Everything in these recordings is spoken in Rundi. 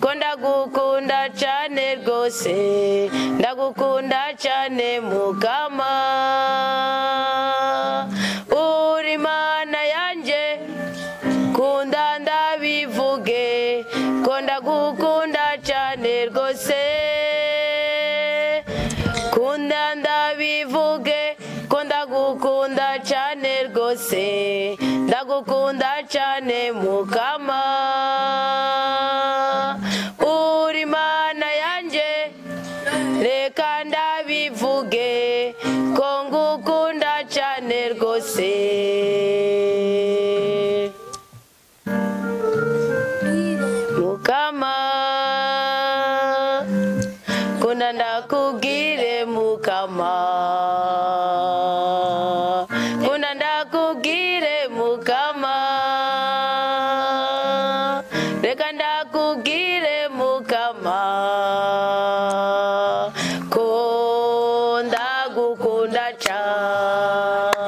ko ndagukunda cyane rwose ndagukunda cyane mukama uri mana yanjye kunda ndabivuge ko ndagukunda cyane rwose kunda ndabivuge ko ndagukunda cyane rwose ndagukunda cyane mukama uri mana yanjye reka ndabivuge ko ngukunda cyane rwose mukama kunda ndakubwire mukama kunda ndakubwire mukama reka ndakubwire mukama ko ndagukunda cyane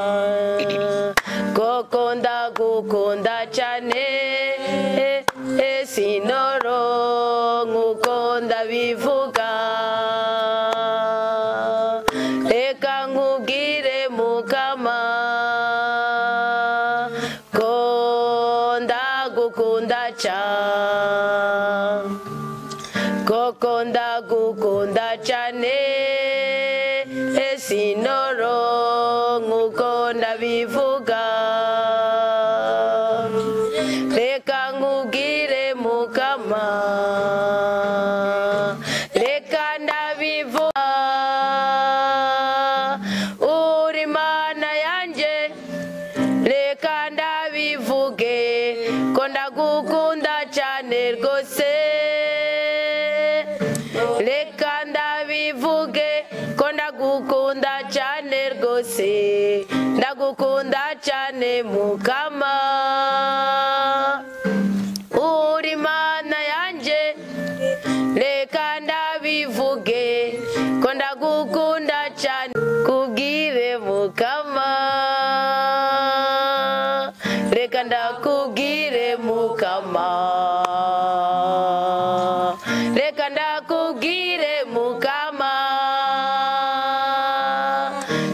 koko ndagukunda cyane sinoro nkuko ndabivuga reka nkubwire mukama ko ndagukunda cyane koko ndagukunda cyane sinoro nkuko ndabivuga reka nkubwire mukama reka ndabivuga uri mana yanjye reka ndabivuge ko ndagukunda cyane rwose reka ndabivuge ko ndagukunda cyane rwose ndagukunda cyane mukama uri mana yanjye reka ndabivuge ko ndagukunda cyane kubwire mukama reka ndakubwire mukama reka ndakubwire mukama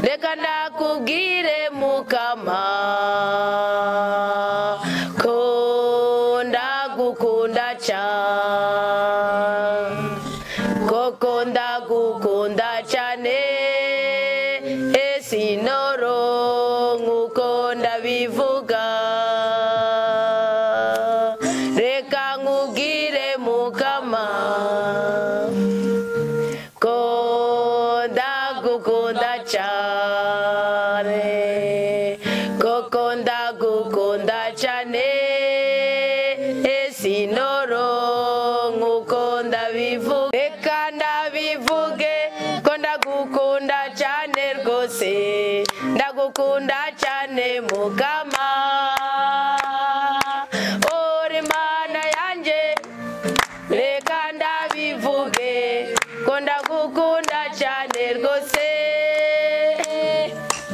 reka ndakubwire mukama ko ndagukunda cyane koko ndagukunda cyane sinoro nkuko ndabivuga reka nkubwire mukama ko ndagukunda cyane koko ndagukunda cyane sinoro nkuko ndabivuga reka ndabivuge ko ndagukunda cyane rwose ndagukunda cyane mukama uri mana yanjye reka ndabivuge ko ndagukunda cyane rwose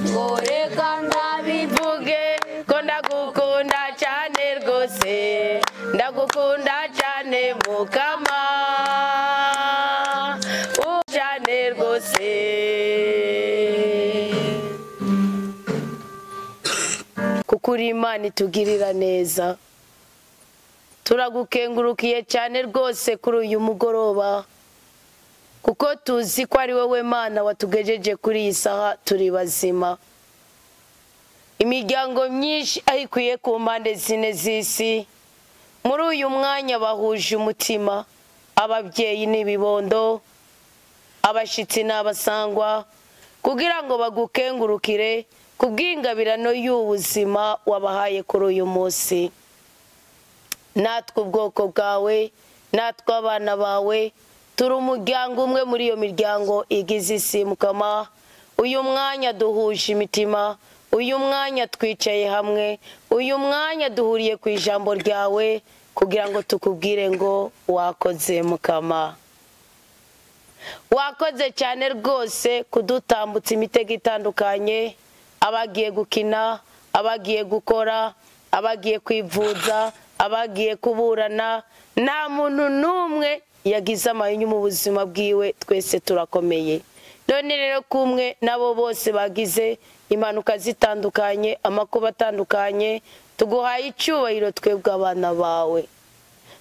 ngo reka ndabivuge ko ndagukunda cyane rwose ndagukunda cyane mukama cyane rwose kuko uri Imana itugirira neza turagukengurukiye cyane rwose kuri uyu mugoroba kuko tuzi ko ari wowe Mana watugejeje kuri iyi saha turi bazima imiryango myinshi ayikuye ku mpande zine z'isi muri uyu mwanya bahuje umutima ababyeyi n'ibibondo abashitsi n'abasangwa kugira ngo bagukengurukire kubw'ingabirano y'ubuzima wabahaye kuri uyu munsi natwe ubwoko bwawe natwe abana bawe turi umuryango umwe muri iyo miryango igize isi mukama uyu mwanya duhuje imitima uyu mwanya twicaye hamwe uyu mwanya duhuriye ku ijambo ryawe kugira ngo tukubwire ngo wakoze mukama wakoze cyane rwose kudutambutsa imitego itandukanye abagiye gukina abagiye gukora abagiye kwivuza abagiye kuburana, nta muntu n'umwe yagize amahinyu mu buzima bwiwe, twese turakomeye. None rero kumwe nabo bose bagize impanuka zitandukanye, amakuba atandukanye, tuguhaye icyubahiro twebwe abana bawe.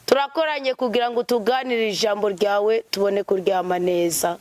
Turakoranye kugira ngo tuganire ijambo ryawe tubone kuryama neza.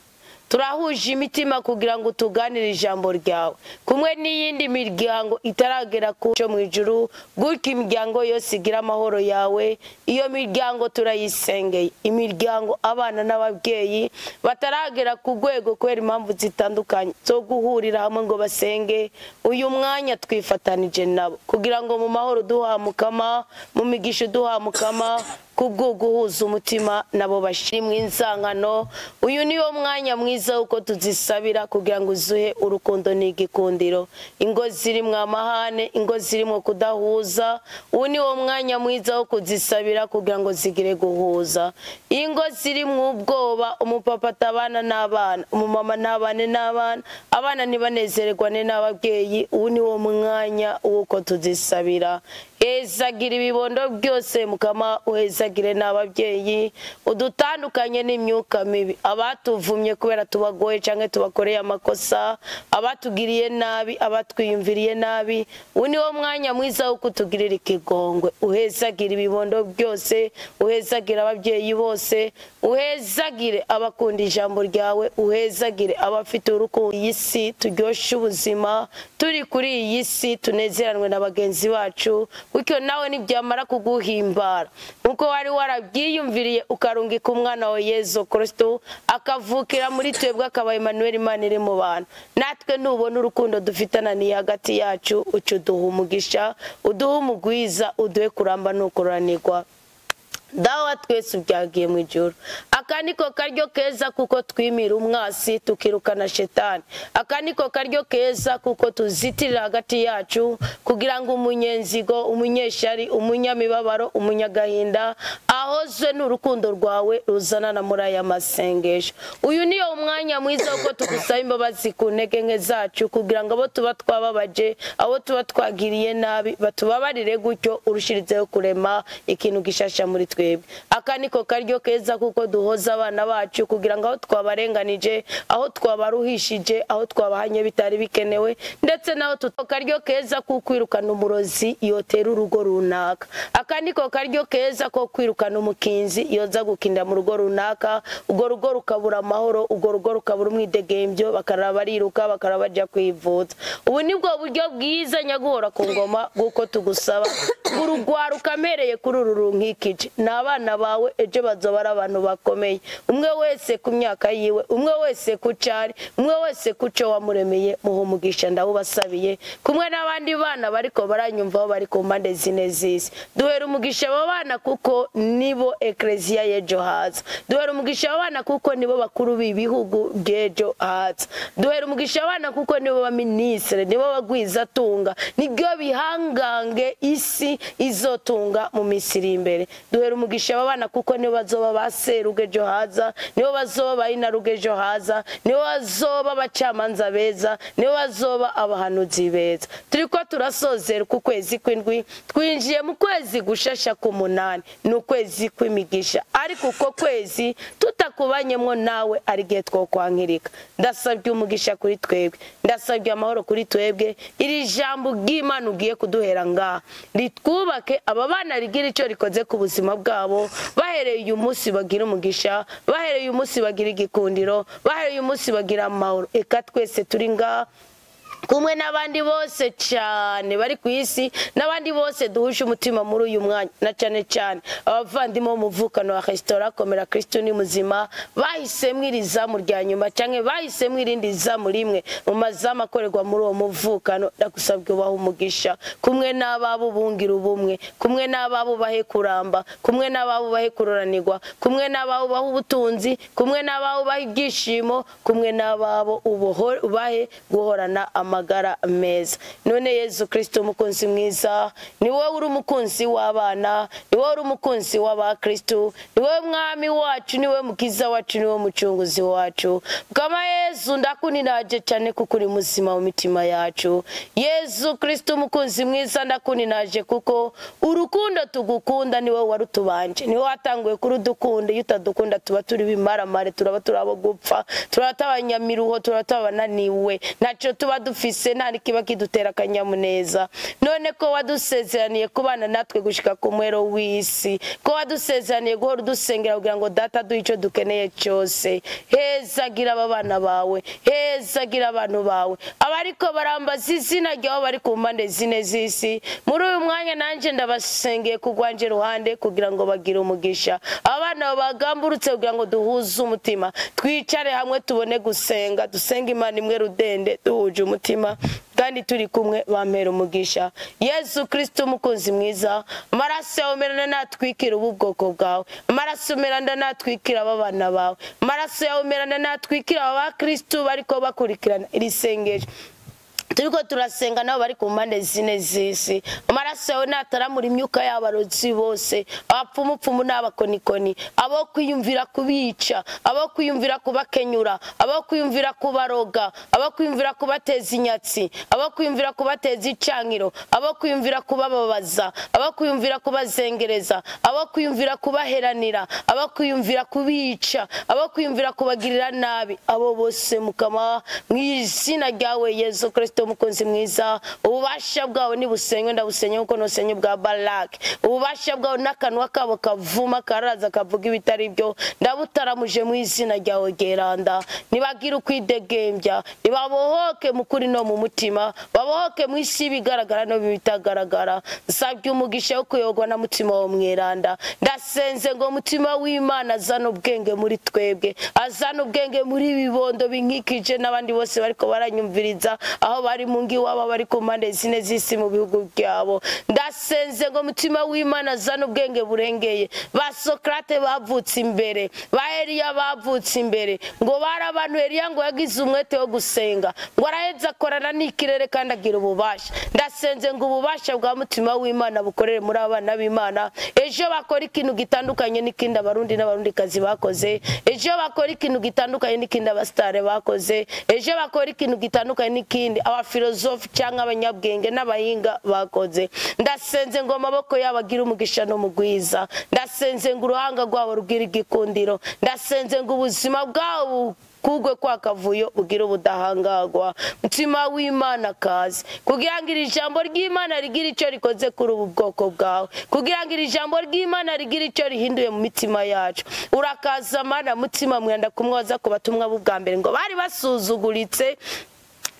Turahuje imitima kugira ngo tuganire ijambo ryawe. Kumwe n'iyindi miryango itaragera ku cyo mu ijuru, gutyo imiryango yose igira amahoro yawe. Iyo miryango turayisengeye. Imiryango abana n'ababyeyi bataragera ku rwego kubera impamvu zitandukanye zo guhurira hamwe ngo basenge, uyu mwanya twifatanije nabo kugira ngo mu mahoro duhamukama, mu migisha duhamukama, kubwo guhuza umutima nabo bashimwe inzangano. Uyu niwo mwanya mwiza uko tuzisabira kugira ngo uzuhe urukundo n'igikundiro. Ingo zirimo amahane, ingo zirimo kudahuza, uyu niwo mwanya mwiza wo kuzisabira kugira ngo zigire guhuza. Ingo zirimo ubwoba, umupapa atabana n'abana, umumama ntabane n'abana, abana ntibanezererwane n'ababyeyi, uyu niwo mwanya uko tuzisabira. Ezagira ibibondo byose mukama, uhezagire n'ababyeyi, udutandukanye n'imyuka mibi, abatuvumye kubera tubagoye cyangwa tubakoreye amakosa, abatugiriye nabi, abatwiyumviriye nabi, uyu niwo mwanya mwiza wo kutugirira ikigongwe. Uhezagire ibibondo byose, uhezagire ababyeyi bose, uhezagire abakunda ijambo ryawe, uhezagire abafite urukundo. Iyi si turyoshye ubuzima, turi kuri iyi si tunezeranwe na bagenzi bacu, kuko nawe nibyamara kuguhimbara nkuko wari warabyiyumviriye ukarungika umwana wa Yesu Kristo akavukira muri twebwe akaba Emmanuel, Imana iri mu bantu. Natwe nubona urukundo dufitana ni hagati yacu, ucuduha umugisha, uduha umugwiza, uduhe kuramba n'ukuranirwa. Dawa twese ubyagiye mu ijuru. Akaniko karyo keza kuko twimira umwasi tukirukana shetani. Akaniko karyo keza kuko tuzitirira hagati yacu kugira ngo umunyenzigo, umunyeshari, umunyamibabaro, umunyagahinda ahozwe n'urukundo rwawe ruzanana muri aya masengesho. Uyu niyo umwanya mwiza uko tugusaba imbabazi ku ntege nke zacu kugira ngo abo tuba twababaje, abo tuba twagiriye nabi batubabarire, gutyo urushirizeho kurema ikintu gishasha muri twe. Akaniko karyo keza kuko duhoza abana bacu kugira ngo aho twabarenganije, aho twabaruhishije, aho twabahanye bitari bikenewe, ndetse naho karyo keza kuko kwirukana umurozi yotera urugo runaka. Akaniko karyo keza ko kwirukana umukinzi yoza gukinda mu rugo runaka, ugo rugo rukabura amahoro, ugo rugo rukabura umwidegembyo, bakaraba bariruka, bakaraba bajya kwivuza. Ubu nibwo buryo bwiza nyaguhora ku ngoma guko tugusaba urugwaro ukamereye kuri uru runkikije. Abana bawe ejo bazoba ari abantu bakomeye, umwe wese ku myaka yiwe, umwe wese ku cari, umwe wese ku cyo wamuremeye. Muhe umugisha ndawubasabiye kumwe n'abandi bana bariko baranyumvaho bari ku mpande zine z'isi. Duhera umugisha abo bana kuko nibo ekleziya y'ejo haza. Duhera umugisha abo bana kuko nibo bakuru b'ibihugu by'ejo haza. Duhera umugisha abo bana kuko nibo baminisitiri, nibo bagwiza tunga, nibyo bihangange isi izotunga mu misiri imbere. Duhera umugisha abana kuko nibo bazoba baseruge ejo haza, nibo bazoba bayinaruge ejo haza, nibo bazoba abacamanza beza, nibo bazoba abahanuzi beza. Turiko turasozera ku kwezi kw'indwi, twinjiye mu kwezi gushasha k'umunani, ni ukwezi kw'imigisha. Ariko uko kwezi tutakubanyemo nawe ari gihe twokwankirika. Ndasabye umugisha kuri twebwe, ndasabye amahoro kuri twebwe. Iri jambo ry'Imana ugiye kuduhera ngaha ritwubake, aba bana rigira icyo rikoze ku buzima bwabo, bahereye uyu munsi bagira umugisha, bahereye uyu munsi bagira igikundiro, bahereye uyu munsi bagira amahoro. Eka twese turi ngaha kumwe n'abandi bose cyane bari ku isi, n'abandi bose duhuje umutima muri uyu mwanya, na cyane cyane abavandimwe b'umuvukano wa resitora Komera Kristo ni muzima, bahisemo iri zamu rya nyuma cyangwa bahisemo irindi zamu rimwe mu mazamu akorerwa muri uwo muvukano. Ndagusabye ubaha umugisha, kumwe n'ababo bungira ubumwe, kumwe n'ababo bahe kuramba, kumwe n'ababo bahe kuroranirwa, kumwe n'ababo bahe ubutunzi, kumwe n'ababo bahe ibyishimo, kumwe n'ababo ubahe guhorana amagara magara meza. None Yesu Kristo umukunzi mwiza, ni wowe uri umukunzi w'abana, ni wowe uri umukunzi w'abakristo, ni wowe mwami wacu, ni wowe mukiza wacu, ni wowe mucunguzi wacu. Kama Yesu ndakuninaje cyane kuko uri muzima mu mitima yacu. Yesu Kristo umukunzi mwiza ndakuninaje kuko urukundo tugukunda, ni wowe warutubanje, ni wowe watanguye kurudukunda. Iyo utadukunda tuba turi bimaramare, turaba turabo gupfa, turatabanyamiruho, turatabananiwe, ntacyo tuba dufise, nta nikiba kidutera akanyamuneza. None ko wadusezeraniye kubana natwe gushika ku mwero w'isi, ko wadusezeraniye guhora dusengera kugira ngo data duhe icyo dukeneye cyose. Hezagira aba bana bawe, hezagira abantu bawe abariko barambaza izina ryawe bari ku mpande zine z'isi. Muri uyu mwanya nanje ndabasengeye kugwanje ruhande kugira ngo bagire umugisha. Abana bagamburutse kugira ngo duhuze umutima, twicare hamwe tubone gusenga, dusenga Imana imwe rudende duhuje umutima kandi turi kumwe, bampera umugisha. Yesu Kristo umukunzi mwiza, amaraso yawe merana natwikira ubu bwoko bwawe, amaraso merana natwikira aba bana bawe, amaraso yawe merana natwikira aba Kristo bariko bakurikirana iri sengesho turiko turasenga nabo bari ku mpande zine z'isi. Amaraso yawe nataramura imyuka y'abarozi bose, abapfumupfumu n'abakonikoni, abo kwiyumvira kubica, abo kwiyumvira kubakenyura, abo kwiyumvira kubaroga, abo kwiyumvira kubateza inyatsi, abo kwiyumvira kubateza icankiro, abo kwiyumvira kubababaza, abo kwiyumvira kubazengereza, abo kwiyumvira kubaheranira, abo kwiyumvira kubica, abo kwiyumvira kubagirira nabi, abo bose Mukama mu izina ryawe Yesu Kristo umukunzi mwiza, ububasha bwawe nibusenywe, ndabusenye kuko nosenye bwa Balaki. Ububasha bwawe n'akanwa kabo kavuma karaza kavuga ibitari byo, ndabutaramuje mu izina ryawe geranda. Nibagira ukwidegembya, nibabohoke mu kuri no mu mutima, babohoke mu isi bigaragara no bitagaragara. Nsabye umugisha wo kuyogwa na mutima wo mweranda. Ndasenze ngo mutima w'Imana azana ubwenge muri twebwe, azana ubwenge muri bibondo binkikije n'abandi bose bariko baranyumviriza aho bari mungi waba bari ku mpande zine z'isi mu bihugu byabo. Ndasenze ngo mutima w'Imana azana ubwenge burengeye. Ba Sokrate bavutse imbere, ba Eliya bavutse imbere, ngo bari abantu Eliya ngo yagize umwete wo gusenga, ngo araheza akorana n'ikirere kandi agira ububasha. Ndasenze ngo ububasha bwa mutima w'Imana bukorere muri abana b'Imana. Ejo bakora ikintu gitandukanye n'ikindi abarundi n'abarundikazi bakoze, ejo bakora ikintu gitandukanye n'ikindi abastare bakoze, ejo bakora ikintu gitandukanye n'ikindi abafilozofi cyangwa abanyabwenge n'abahinga bakoze. Ndasenze ngo amaboko yabo agira umugisha no mugwiza. Ndasenze ngo uruhanga rwabo rugira igikundiro. Ndasenze ngo ubuzima bwabo kugwe kwa kavuyo ugira ubudahangagwa. Mutima w'Imana kazi kugira ngo iri jambo ry'Imana rigira icyo rikoze kuri ubu bwoko bwawe, kugira ngo iri jambo ry'Imana rigira icyo rihinduye mu mitima yacu. Urakaza Mana mutima mwenda kumwoza ku batumwa b'ubwa mbere ngo bari basuzuguritse,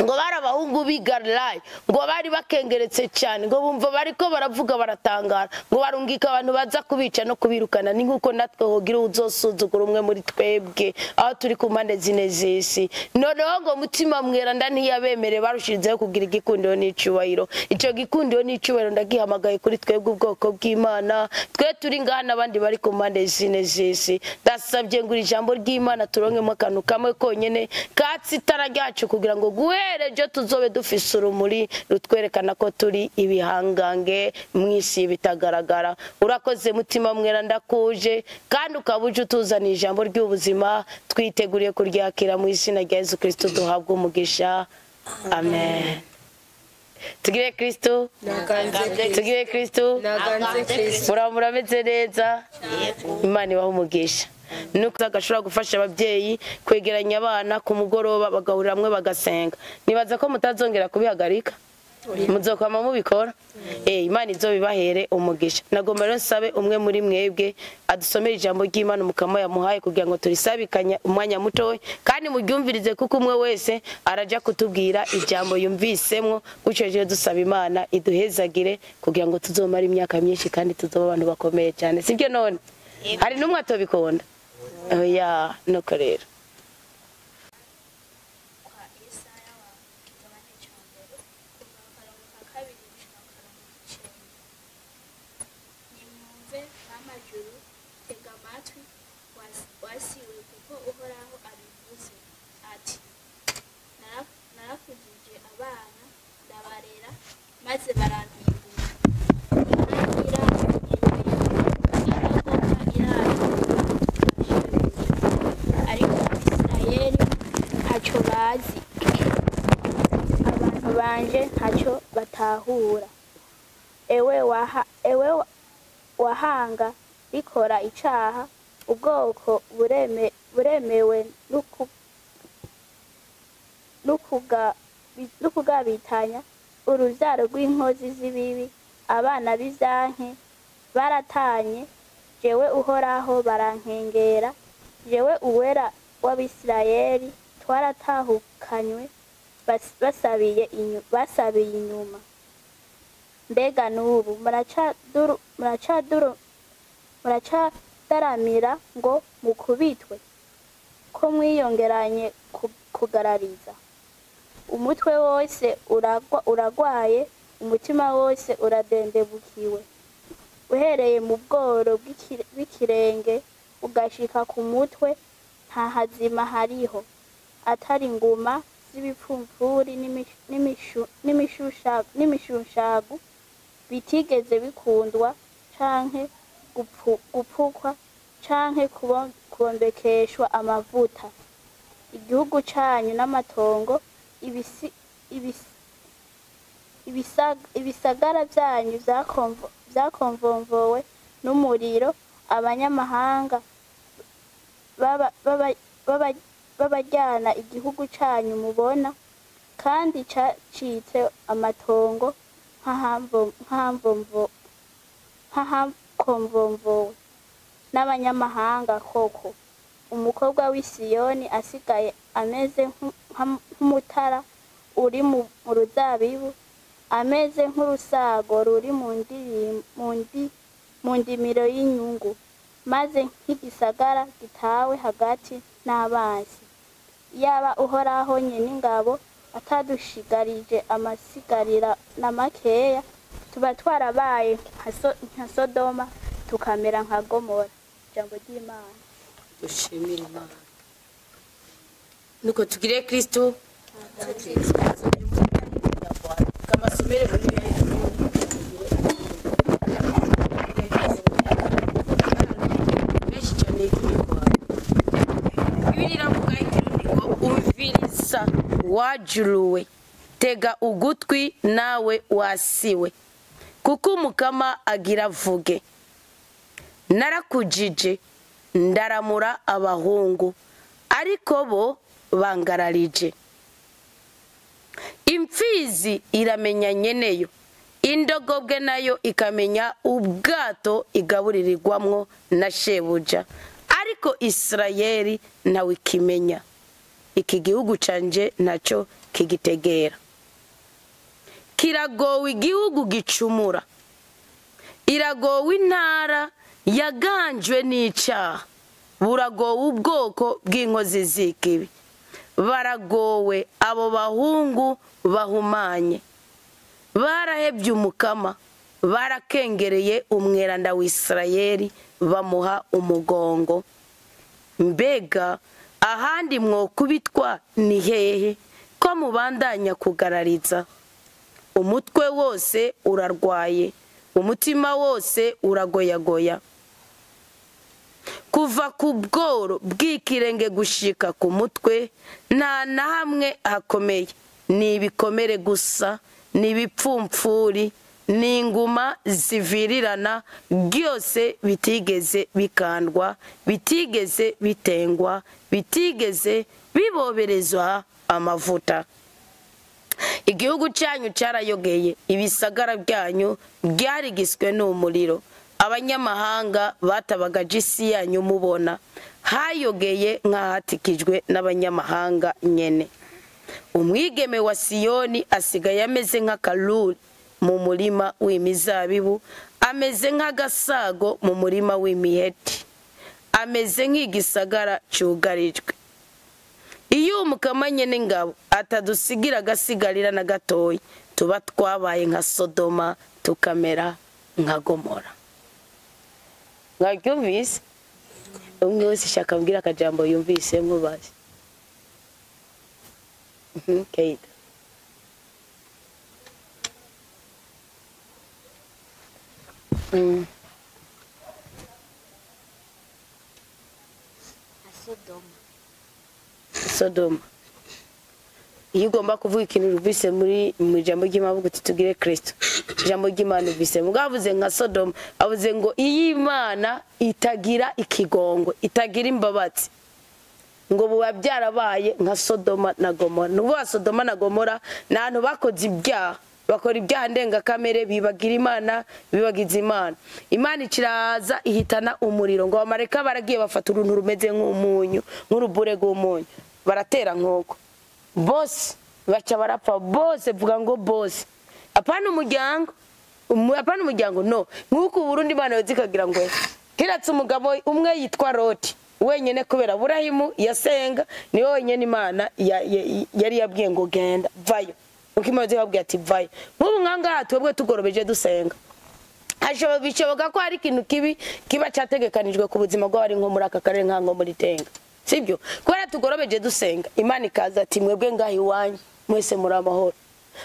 ngo barabahungu bigarlive, ngo bari bakengeretse cyane, ngo bumva bariko baravuga baratangara, ngo barungika abantu baza kubica no kubirukana. Ni nkuko natwe hogira uzosuzugura umwe muri twebwe aho turi ku mpande zine z'isi. Noneho ngo mutima mweranda ntiyabemere, barushizeho kugira igikundiro n'icubahiro. Ico gikundiro n'icubahiro ndagihamagaye kuri twebwe ubwoko bw'Imana, twe turi ngaha n'abandi bari ku mpande zine z'isi. Ndasabye ngo ijambo ry'Imana turonkemo akantu kamwe konyene katsi itara ryacu kugira ngo ejo tuzobe dufise urumuri rutwerekana ko turi ibihangange mu isi bitagaragara. Urakoze mutima mweranda kuje kandi ukabuje utuzana ijambo ry'ubuzima, twiteguriye kuryakira mu izina rya Yesu Kristo duhabwa umugisha. Amen. Tugire Kristo, tugire Kristo, murameze neza, Imana ibahe umugisha. Nuko agashobora gufasha ababyeyi kwegeranya abana ku mugoroba bagahurira hamwe bagasenga. Nibaza ko mutazongera kubihagarika, muzokwama mubikora. Imana izobibahere umugisha. Nagomba rero nsabe umwe muri mwebwe adusomera ijambo ry'Imana Mukama yamuhaye kugira ngo turisabikanya umwanya muto kandi muryumvirize, kuko umwe wese araja kutubwira ijambo yumvisemwo. Gutyo rero dusaba Imana iduhezagire kugira ngo tuzomara imyaka myinshi kandi tuzoba abantu bakomeye cyane. Sibyo none? Hari numwe atobikunda? Oya, nuko rero. narakujije abana ndabarera maze barantimbura ntagira ariko Abisirayeli ntacyo bazi abantu banje ntacyo batahura ewe wahanga rikora icaha ubwoko buremewe n'ukugabitanya urubyaro rw'inkozi z'ibibi abana b'ivyanke baratanye jewe uhoraho barankengera jewe uwera w'Abisirayeli twaratahukanywe basabiye inyuma mbega n'ubu muracadaramira ngo mukubitwe ko mwiyongeranye kugarariza umutwe wose uragwaye umutima wose uradendebukiwe uhereye mu bworo bw'ikirenge ugashika ku mutwe nta hazima hariho atari inguma z'ibipfumfuri n'imishushagu bitigeze bikundwa canke gupfukwa canke kubombekeshwa amavuta igihugu canyu n'amatongo ibisagara vyanyu vyakomvomvowe n'umuriro abanyamahanga babajyana igihugu canyu mubona kandi cacitse amatongo nk'ahakomvomvowe n'abanyamahanga koko umukobwa w'i Siyoni asigaye ameze nk'umutara uri mu ruzabibu ameze nk'urusago ruri mu ndimiro y'inyungu maze nk'igisagara gitawe hagati n'abansi yaba uhoraho nyen'ingabo atadushigarije amasigarira na makeya tuba twarabaye nka Sodoma tukamera nka Gomora ijambo ry'Imana dushimira Imana nuko tugire Kristo kamasomere muri umviriza wajuruwe tega ugutwi nawe wasiwe kuko Umukama agira vuge narakujije ndaramura abahungu ariko bo bangararije imfizi iramenya nyeneyo indogobwe nayo ikamenya ubwato igaburirirwamwo na shebuja ariko Isirayeli nawe ikimenya iki gihugu canje naco kigitegera kiragowe igihugu gicumura iragowe intara yaganjwe n'icaha buragowe ubwoko bw'inkozi z'ikibi baragowe abo bahungu bahumanye barahebye Umukama barakengereye umweranda w'Isirayeli bamuha umugongo mbega ahandi mwokubitwa ni hehe ko mubandanya kugarariza umutwe wose urarwaye umutima wose uragoyagoya kuva ku bworo bw'ikirenge gushika ku mutwe nta na hamwe hakomeye ni ibikomere gusa ni ibipfumfuri ni inguma zivirirana byose bitigeze bikandwa bitigeze bitengwa bitigeze biboberezwa amavuta igihugu cyanyu cyarayogeye ibisagara byanyu byarigiswe n'umuriro abanyamahanga batabagaje isi yanyu mubona hayogeye nk'ahatikijwe n'abanyamahanga nyene umwigeme wa Siyoni asigaye ameze nk'akaruri mu murima w'imizabibu ameze nk'agasago mu murima w'imiheti ameze nk'igisagara cyugarijwe iyo Umukama nyen'ingabo atadusigira agasigarira na gatoyi tuba twabaye nka Sodoma tukamera nka Gomora mwabyumvise umwe wese shaka mbwira akajambo yumvise mubaze Keita. Sodoma. Iyo ugomba kuvuga ikintu ruvise mu ijambo ry'Imana uvuga uti tugire Kristo. Ijambo ry'Imana ruvise mugavuze nka Sodoma, avuze ngo iyi Imana itagira ikigongo, itagira imbabazi. Ngo buba byarabaye nka Sodoma na Gomora. Nubuwa Sodoma na Gomora n'abantu bakoze ibyaha, bakora ibyaha ndengakamere, bibagira Imana, bibagiza Imana. Imana ikiraza ihitana umuriro, ngo abamarayika baragiye bafata uruntu rumeze nk'umunyu, nk'urubure rw'umunyu, baratera nk'uko. Bose baca barapfa, bose vuga ngo bose. Apana umuryango no. Nk'uko Burundi Imana yozikagira ngo kiratse umugabo umwe yitwa Loti. Wenyene kubera Burahimu yasenga ni wenyene Imana yari yabwiye ngo genda vayo. Ukimaze babwiye ati vayo. Nk'ubu nkanga twebwe tugorobeje dusenga. Bishoboka ko hari ikintu kiba cyategekanijwe ku buzima bw'abari nko muri aka karere nkango muri Tenga. Sibyo? Kubera tugorobeje dusenga Imana ikaza ati mwebwe ngahi wanyu mwese muri amahoro.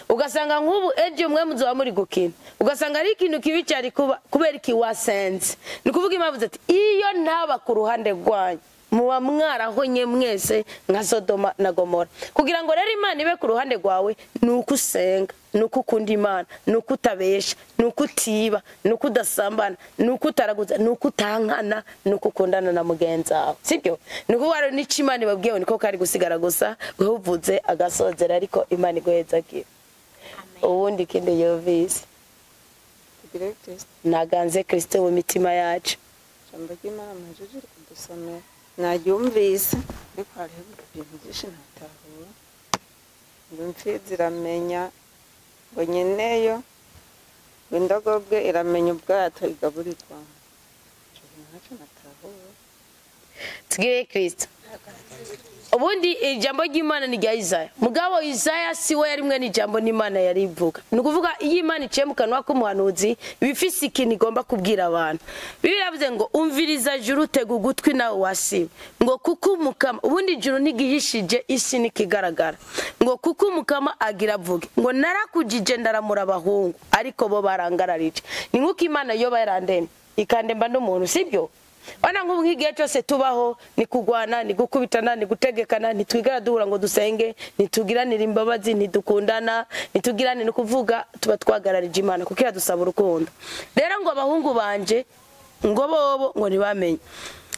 Ugasanga nk'ubu ejo mwe muzoba muri gukina. Ugasanga ari ikintu kibi cyari kubera iki wasenze. Ni kuvuga Imana ati iyo ntaba ku ruhande rwanyu muba mwarahonye mwese nka Sodoma na Gomora. Kugira ngo rero Imana ibe ku ruhande rwawe nuko usenga, nuko ukunda Imana, nuko utabesha, nuko utiba, nuko udasambana, nuko utaraguza, nuko utankana, nuko ukundana na mugenzi wawe. Sibyo? Nuko waro n'iki Imana ibabwiye niko kari gusigara gusa uvuze agasozera ariko Imana igoheza ki. Ubundi kinde yovise. Tugire Kristo. Naganze Kristo mu mitima yacu. Jambo ry'Imana mujuje kudusomera. Naryumvise ariko hariho ibintu byinshi ntatahura. Ngo imfizi iramenya ngo nyeneyo ngo indogobwe iramenya ubwato igaburirwa. Ntacyo natahura. Tugire Kristo. Ubundi ijambo ry'Imana ni rya Isaya. Mugabo Isaya siwe yari mwe n'ijambo n'Imana yari ivuga. Ni kuvuga iyo Imana iciye mu kanwa k'umuhanuzi bifise ikintu igomba kubwira abantu. Bibiliya yavuze ngo umviriza juru tega ugutwi nawe wasibe. Ngo kuko umukama ubundi ijuru ntigihishije isi nikigaragara. Ngo kuko umukama agira avuge. Ngo narakujije ndaramura abahungu ariko bo barangararije. Ni nkuko Imana yoba yarandene ikandemba n'umuntu sibyo? Wana nk'ubu nk'igihe cyose tubaho ni kugwana ni gukubitana ni gutegekana ntitwigara duhura ngo dusenge ntitugiranira imbabazi ntidukundana ntitugirane no kuvuga tuba twagararije Imana kuko iradusaba urukundo. Rero ngo abahungu banje ngo bobo ngo ntibamenye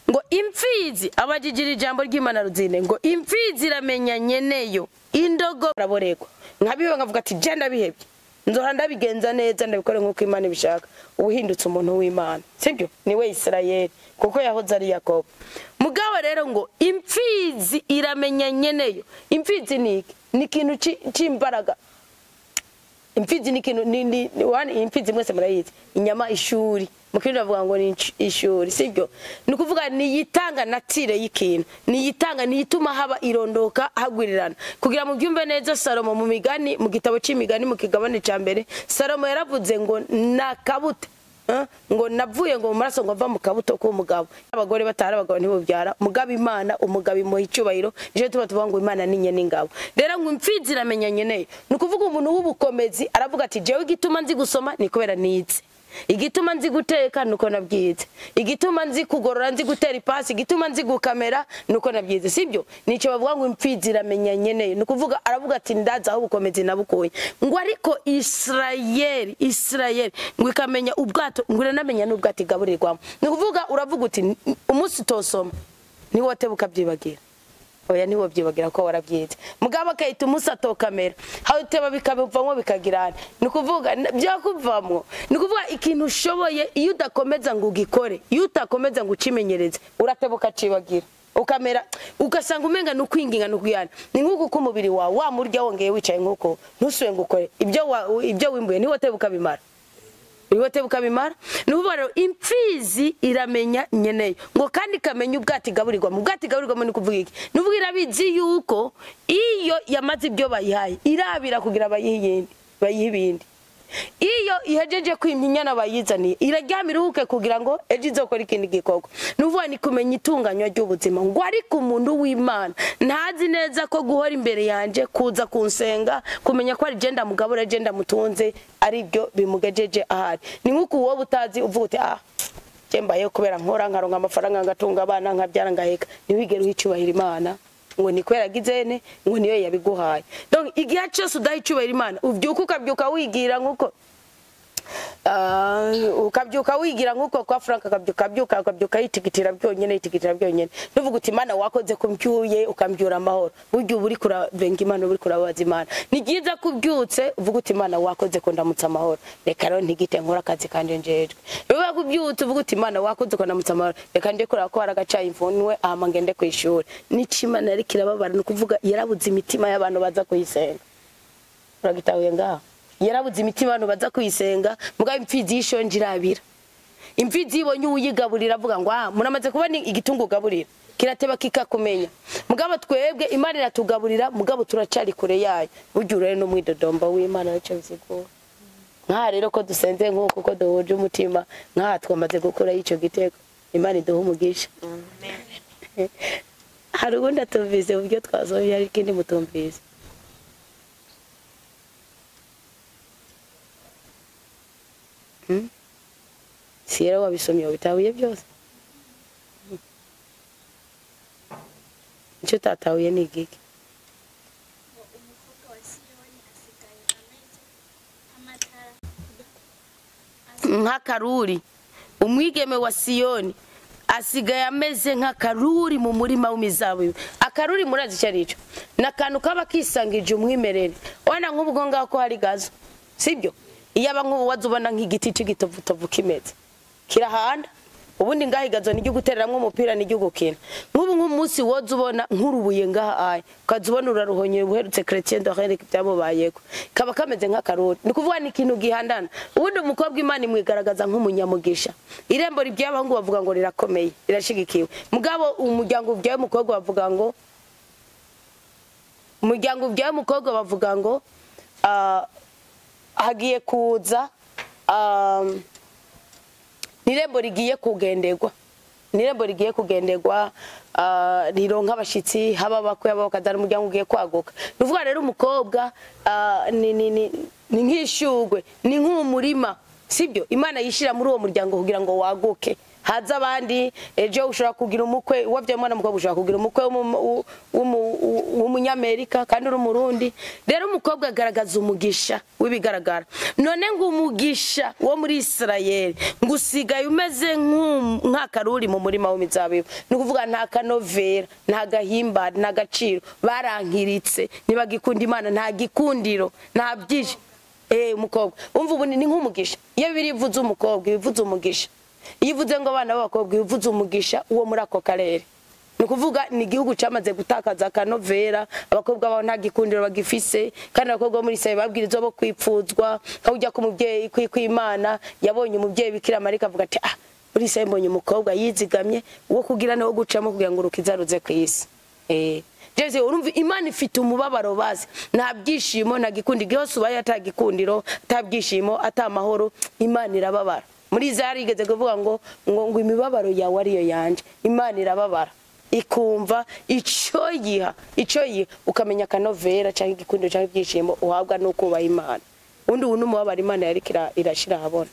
ngo imfizi abajijira ijambo ry'Imana ruzine ngo imfizi iramenya nyeneyo indogo raboregwa nkabiwe ngavuga ati je ndabihebye nzora ndabigenza neza ndabikore nkuko Imana ibishaka ubuhindutse umuntu w'Imana sibyo niwe Isirayeli kuko yahoze ari Yakobo. Mugabo rero ngo imfizi iramenya nyeneyo. Imfizi ni ikintu cy'imbaraga. Imfizi ni ikintu imfizi mwese murayizi inyama ishuri mukindi bavuga ngo ni ishuri sibyo? Ni kuvuga ni yitanga natire y'ikintu ni yitanga ni yituma haba irondoka hagwirirana. Kugira mu byumve neza Salomo mu migani mu gitabo cy'imigani mu kigabane cya mbere Salomo yaravuze ngo nakabuta ngo navuye ngo maraso ngo va mu kabuto k'umugabo. Abagore batara abagabo ntibubyara mugabo Imana umugabo imuha icyubahiro je tuba ngo Imana ninye n'ingabo. Rero ngo imfizi iramenya nyeneye. Ni kuvuga umuntu w'ubukomezi aravuga ati jewe igituma nzi gusoma ni kubera nize. Igituma nzi guteka nuko nabyize. Igituma nzi kugorora nzi gutera ipasi, igituma nzi gukamera nuko nabyize sibyo? Nico bavuga ngo imfizi iramenya nyeneye. Ni kuvuga aravuga ati ndaza aho ubukomezi nabukoye. Ngo ariko Isirayeli ngo ikamenya ubwato ngo iranamenya n'ubwato igaburirwamo. Ni kuvuga uravuga uti umunsi tosoma ni wote bukabyibagira. Oya ni wo byibagira ko warabyize. Mugabo kayita umunsi atokamera. Haho uteba bikabivamo bikagirana. Ni kuvuga byo kuvamo. Ni kuvuga ikintu ushoboye iyo udakomeza ngo ugikore, iyo utakomeza ngo ucimenyereze, uratebuka cibagira. Ukamera ugasanga umenga nukwinginga nukuyana. Ni nkuko kumubiri wawe wa murya wongeye wicaye nkuko ntusuye ngukore. Ibyo wimbuye ni wote bukabimara. Iwote bukabimara nuvuga rero imfizi iramenya nyeneyo ngo kandi kamenya ubwati gaburirwa mu bwati gaburirwa ni kuvuga iki nuvuga irabizi yuko iyo yamaze ibyo bayihaye irabira kugira bayihibindi iyo ihejeje kwimya inyana bayizaniye iraryama iruhuke kugira ngo ejo izokora ikindi gikorwa. Nuvuga ni kumenya itunganywa ry'ubuzima, ngo ariko umuntu w'Imana ntazi neza ko guhora imbere yanje kuza kunsenga kumenya ko ari genda mugabura genda mutunze ari byo bimugejeje ahari. Ni nkuko uwo butazi uvuga uti Jembaye kubera nkora nkaronka amafaranga ngatunga abana nkabyara ngaheka, ntiwigere uhicubahira Imana ngo ni kwera gizene ngo niyo yabiguhaye. Donc igihe cyose udahicubahira Imana uvyuka ukabyuka wigira nkuko ukabyuka wigira nkuko kwa Frank ukabyuka yitigitira byonyene nuvuga uti Imana wakoze kumbyuye ukambyura amahoro buryo uburi kurabenga Imana uburi kurabaza Imana. Ni giza kubyutse uvuga uti Imana wakoze ko ndamutsa amahoro, reka rero ntigite nkora akazi kanje njejwe. Biba kubyutse uvuga uti Imana wakoze ko ndamutsa amahoro, reka nde kora ko haragaca imvunwe ahama ngende kwishura. N'Imana ari kirababara no kuvuga yarabuze imitima y'abantu baza kuyisenga. Uragitahuye ngaho yarabuze imitima abantu baza kuyisenga, muga imfizi yishonje irabira. Imfizi ibonye uyigaburira avuga ngo muramaze kubona igitungu gaburira kirateba kikakumenya. Mugabo twebwe Imana iratugaburira, mugabo turacari kure yayo. Buryo rero no mwidodomba w'Imana naco bisigura. Nka rero ko dusenze nkuko ko duhuje umutima, nka twamaze gukora ico gitego. Imana iduha umugisha. Amen. Hari ubundi atumvise uburyo twazoye ari kindi mutumvise. Siyera wabisomye wabitahuye byose. Icyo tatahuye ni igiki? Nk'akaruri, umwigeme wa Siyoni asigaye ameze nk'akaruri mu murima w'imizabibu. Akaruri murazi icyo ari cyo? Nakantu kaba kisangije umwimerere. Wana nk'ubwo ngaho ko hari gazo, sibyo? Iyaba nk'ubu wazubona nk'igiti c'igitovutovu kimeze kirahanda, ubundi ngahigazo ni gutereramwe umupira ni gukina. Nk'ubu nk'umunsi woza ubona nk'urubuye ngaha aye ukazubona uraruhonye uherutse chrétien de rien byamubayeko kaba kameze nk'akarori. Ni kuvuga ni ikintu gihandana. Ubundi umukobwa Imana imwigaragaza nk'umunyamugisha. Irembo ry'abahungu bavuga ngo rirakomeye rirashigikiwe, mugabo umuryango ubyaye umukobwa bavuga ngo hagiye kuza nirembo rigiye kugenderwa rironka abashitsi haba bakwe bakazana umuryango ugiye kwaguka. Nuvuga rero umukobwa ni nk'ishugwe ni nk'umurima, sibyo? Imana yishira muri uwo muryango kugira ngo waguke. Haza abandi ejo ushobora kugira umukwe wavye mwana mukobwa ushobora kugira umukwe w'umunyamerika kandi uri umurundi. Rero umukobwa agaragaza umugisha w'ibigaragara. None ngo umugisha wo muri Israel ngusigaye umeze nk'akaruri mu murima w'imizabibu. Ni kuvuga nta kanovera nta gahimba nta gaciro, barankiritse nibagikunda Imana nta gikundiro nta byije. Umukobwa umva ubu ni nk'umugisha. Iyo birivuze umukobwa bivuze umugisha. Ivuze ngo abana b'abakobwa bivuze umugisha uwo muri ako karere. Ni kuvuga ni igihugu cyamaze gutakaza kanovera, abakobwa baho nta gikundiro bagifise, kandi abakobwa muri Israel babwirizwa bo kwipfuzwa. Kujya ku mubyeyi kw'Imana yabonye umubyeyi Bikira Marika avuga ati muri Israel mbonye umukobwa yizigamye wo kugira no gucamo kugira ngo urukizaruze ku isi. Jeze urumva Imana ifite umubabaro bazi, nta byishimo nta gikundiro. Yose ubaye atagikundiro atabyishimo atamahoro, Imana irababara. Muri Zari igeze kuvuga ngo imibabaro yawe ariyo yanje. Imana irababara ikumva ico yiha ukamenya kanovera cyangwa igikundiro cyangwa ibyishimo uhabwa no kubaha Imana. Undi umubabaro Imana yarikira irashira habona.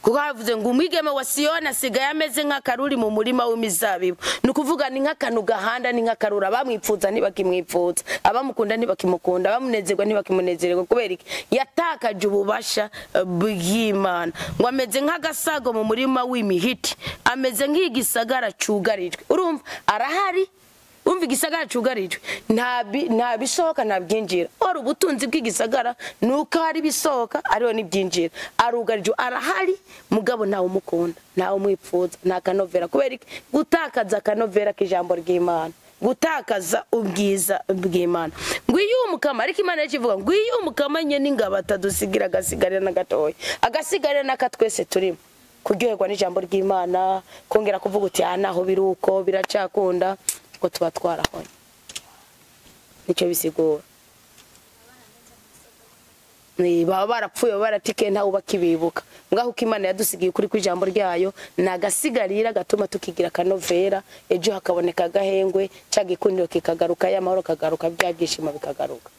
Kuko havuze ngo umwigeme wa Siyoni asigaye ameze nk'akaruri mu murima w'imizabibu. Ni kuvuga ni nk'akantu gahanda ni nk'akarura, abamwipfuza ntibakimwipfuza, abamukunda ntibakimukunda, abamunezerwa ntibakimunezererwa. Kubera iki? Yatakaje ububasha bw'Imana. Ngo ameze nk'agasago mu murima w'imihiti, ameze nk'igisagara cugarijwe. Urumva arahari, umva igisagara cugarijwe nta bisohoka nta byinjira. Ora ubutunzi bw'igisagara nuko hari bisohoka ariho nibyinjira. Arugarijwe arahari, mugabo ntawe umukunda ntawe umwipfuza nta kanovera. Kubera iki? Gutakaza kanovera k'ijambo ry'Imana, gutakaza ubwiza bw'Imana. Ngo iyo umukama, ariko Imana yakivuga ngo iyo umukama nye n'ingabo atadusigira agasigarira na gatoya, agasigarira n'akatwese turimo kuryoherwa n'ijambo ry'Imana, kongera kuvuga uti naho biruko biracakunda ko tuba twarahonye. Nicyo bisigura. baba barapfuye baratike ntawe bakibibuka ngaho uko Imana yadusigiye kuri kwijambo ryayo nagasigarira gatuma tukigira kanovera ejo hakaboneka gahengwe cyagikundiro kikagaruka y'amahoro kagaruka byabyishima bikagaruka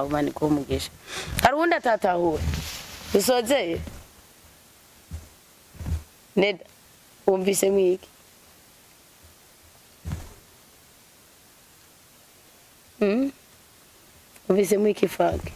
Mani kumugisha harundi atatahuwe bisozeye neda umvise mwiki umvise mwiki fage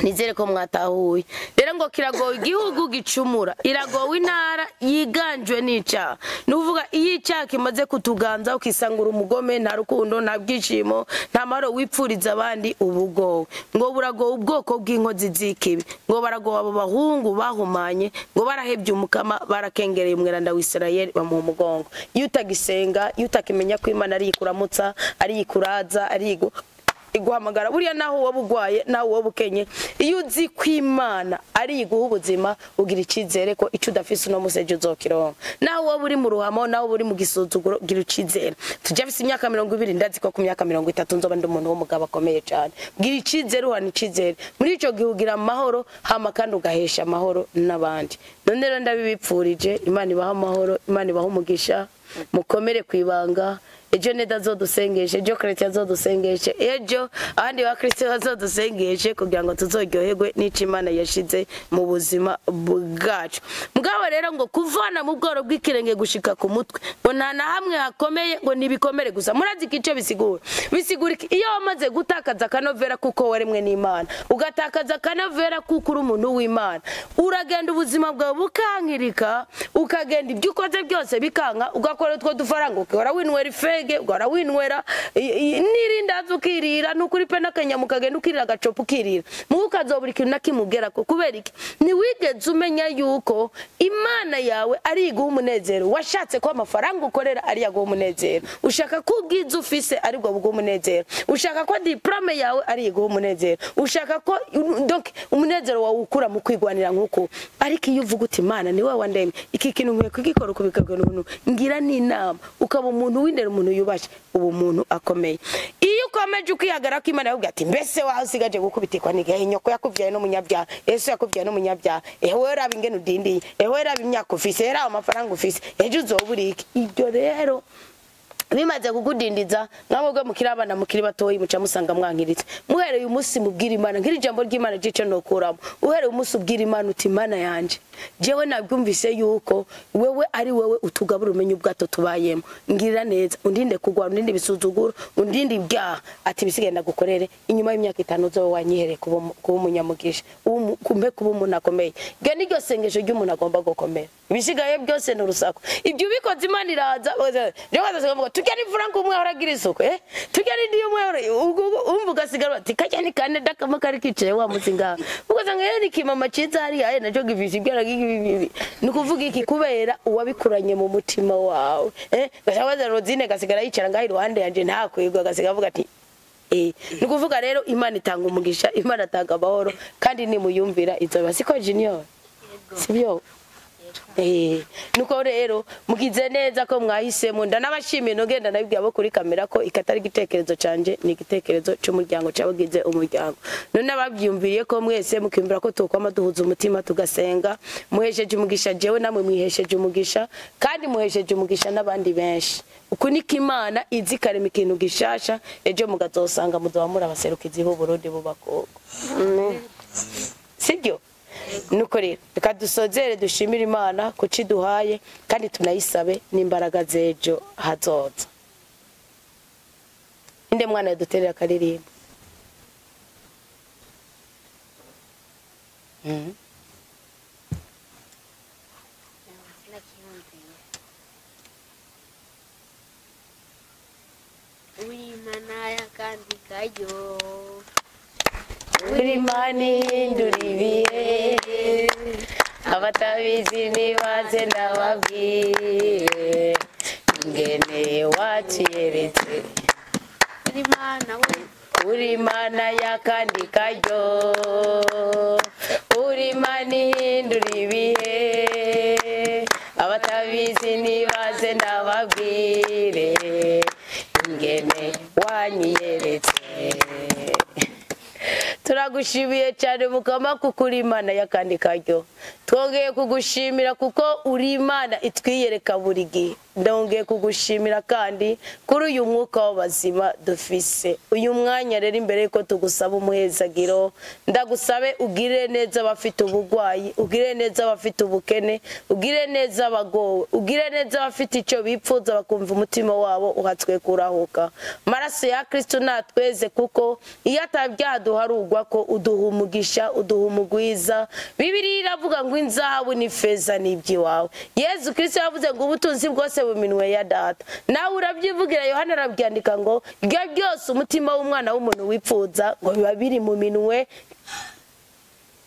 nizere ko mwatahuye rero ngo kiragoye igihugu gicumura iragowe intara yiganjwe n'icyaha nuvuga iyo icyaha kimaze kutuganza ukisangura umugome nta rukundo nta byishimo nta mahoro wipfuriza abandi ubugowe ngo buragowe ubwoko bw'inkozi z'ikibi ngo baragowe abo bahungu bahumanye ngo barahebye umukama barakengereye umweranda w'Isirayeli bamuha umugongo iyo utagisenga iyo utakimenya ko Imana ari ikuramutsa ari ikuraza ari iguhamagara buriya naho wabugwaye naho wabukenye iyo uzi kw'Imana ari iguha ubuzima ugira ikizere ko icyo udafise uno museje uzokironka naho waburi mu ruhamo naho buri mu gisuzuguro gira ikizere tujafise imyaka 20 ndazi ko ku myaka 30 nzoba ndi umuntu w'umugabo akomeye cyane gira ikizere uhana ikizere muri ico gihugira amahoro hama kandi ugahesha amahoro n'abandi none rero ndabibipfurije Imana ibaha amahoro Imana ibaha umugisha mukomere kwibanga ejo neda zodusengeshe ejo Kristo azodusengeshe ejo abandi ba Kristo bazodusengeshe kugira ngo tuzoryoherwe n'ico Imana yashize mu buzima bwacu mugabo rero ngo kuvana mu bworo bw'ikirenge gushika ku mutwe ngo nta na hamwe hakomeye ngo nibikomere gusa murazi kico bisigura iyo wamaze gutakaza kanovera kuko waremwe n'Imana ugatakaza kanovera kuko uri umuntu w'Imana uragenda ubuzima bwawe bukankirika ukagenda ibyo ukoze byose bikanka ugakora utwo dufaranga ukora winwera ugara winwera nirindaza ukirira nukuri pe nakanya mukagenda ukirira gacopo ukirira mukazobura ikintu nakimugera ko kubera iki ni wigeze umenya yuko Imana yawe ari iguha umunezero washatse ko amafaranga ukorera ari yaguha umunezero ushaka ko ubwiza ufise ari bwo buguha umunezero ushaka ko diplome yawe ari iguha umunezero ushaka ko donc umunezero wawe ukura mu kwigwanira nkuko ariko iyo uvuga uti Imana ni wowe wandemye iki kintu nkwiye kugikora kubikabwa n'umuntu ngira ni inama ukaba umuntu w'indero umuntu yubashe ubu muntu akomeye iyo ukomeje ukihagara ko Imana yavuga ati mbese waho usigaje gukubitikwa n'igihe nyoko yakuvyaye no munyabyaha Yesu yakuvyaye no munyabyaha ewe raba ingene udindiye ewe raba imyaka ufise raba amafaranga ufise ejo uzobura iki ibyo rero bimaze kugudindiza nkamwe mukira abana mukiri batoyi muca musanga mwankiritse muhereye umunsi mubwira Imana nkiri jambo ry'Imana gice no kuramo uhereye umunsi ubwira Imana uti Imana yanje jewe nabwumvise yuko wewe ari wewe utugabura umenye ubwato tubayemo ngirira neza undinde kugwa undinde bisuzuguro undinde ibyaha ati bisigenda gukorere inyuma y'imyaka 5 zo wanyihere kuba umunyamugisha kumbe kuba umuntu akomeye ge niryo sengesho ry'umuntu agomba gukomera ibisigaye byose n'urusako ibyo bikoze Imana iraza je wazavuga tujyani Franco umwe aragira isoko tujyani ndiyo umwe umvuga sigara ati kajyani kane dakama kari kicaye wa muzinga ukozanga yari kimama ciza hari aye naco givisi ibyara gibibi nukuvuga iki kubera uwabikuranye mu mutima wawe gashabaza Rodine gasigara yicara ngaho iruhande yanje ntakwego gasiga avuga ati nukuvuga rero Imana itanga umugisha Imana atanga amahoro kandi nimuyumvira izoba siko Junior sibyo nuko rero mugize neza ko mwahisemo ndanabashimiye no genda nabibwiye abo kuri kamera ko ikatari gitekerezo canje ni igitekerezo cy'umuryango cyabagize umuryango none ababyumviriye ko mwese mukimbira ko tukwama duhuza umutima tugasenga muhesheje umugisha jewe namwe mwihesheje umugisha kandi muhesheje umugisha n'abandi benshi uko niko Imana izi karema ikintu gishasha ejo mugazosanga muzoba muri abaserukizi b'u Burundi bubakoko sibyo nuko rero reka dusozere dushimira Imana kuci duhaye kandi tunayisabe n'imbaraga zejo hazoza inde mwana yaduterera karirimba Uwimana yakandi kayo Urimani nduribiye abatabizi nibaze ndababwire ingene waciyeretse Urimana yakandi karyo Urimani nduribiye abatabizi nibaze ndababwire ingene turagushimiye cyane mukama kuko uri imana y'akandi karyo twongeye kugushimira kuko uri imana itwiyereka buri gihe ndongeye kugushimira kandi kuri uyu mwuka w'abazima dufise uyu mwanya rero imbere yuko tugusaba umuhezagiro ndagusabe ugire neza abafite ubugwayi ugire neza abafite ubukene ugire neza abagowe ugire neza abafite icyo bipfuza bakumva umutima wabo uhatswe kurahuka maraso ya Kristo natweze kuko iyo atabyaha duharugwa ko uduha umugisha uduha umugwiza Bibiliya iravuga ngo inzahabu n'ifeza n'iby'iwawe Yesu Kristo yavuze ngo ubutunzi bwose buminwe ya data nawe urabyivugira Yohana arabyandika ngo ryo byose umutima w'umwana w'umuntu wipfuza ngo biba biri mu minwe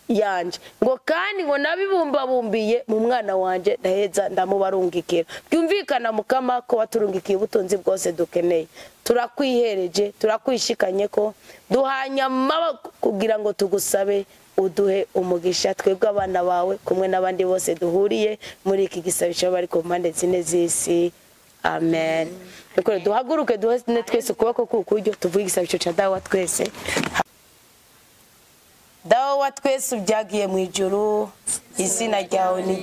yanje ngo kandi ngo nabibumbabumbiye mu mwana wanje ndaheza ndamubarungikira byumvikana mukama ko waturungikiye ubutunzi bwose dukeneye turakwihereje turakwishikanye ko duhanya amaboko kugira ngo tugusabe uduhe umugisha twebwe abana bawe kumwe n'abandi bose duhuriye muri iki gisabisho bari ku mpande zine z'isi amen rero duhaguruke duhene twese ukuboko kukuryo tuvuge igisabisho cya dawa twese dawa twese ubyagiye mu ijuru izina ryawe ni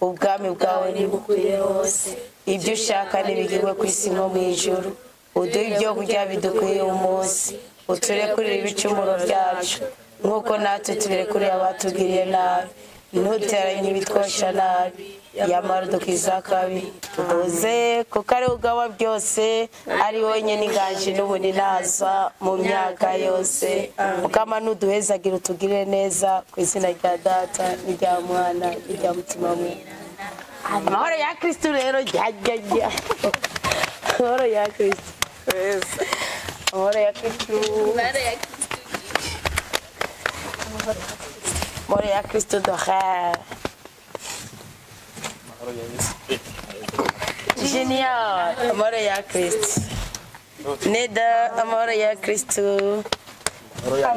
ubwami bwawe nibukwire hose ibyo ushaka nibigirwe ku isi no mu ijuru uduhe ibyo kurya bidukwiye umunsi uturekurire ibicumuro byacu nk'uko natwe turekurire abatugiriye nabi ntuteranye ibitwosha nabi yamara udukiza kabi tuvuze kuko ari ugaba byose ari wenyine inganje n'ubundi naza mu myaka yose mukama nuduhezagira utugire neza ku izina rya data n'irya mwana n'irya mutima mwe amahoro ya Kristo rero jya amahoro ya Kristo amahoro ya Kristo amahoro ya Kristo doha Génial, amor ya Kristo. Neda, amor ya Kristo.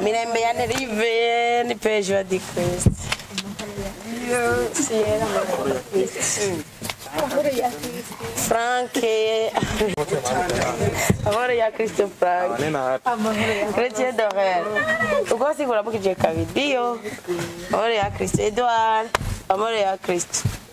Mirembe ya nerive, ni pejo di Kristo. Siera, amor ya Kristo. Frank, amor ya Kristo Frank. Grazie d'ore. Tu gosti con la bocca di Cavidio. Amor ya Kristo Edward. Amor ya Kristo.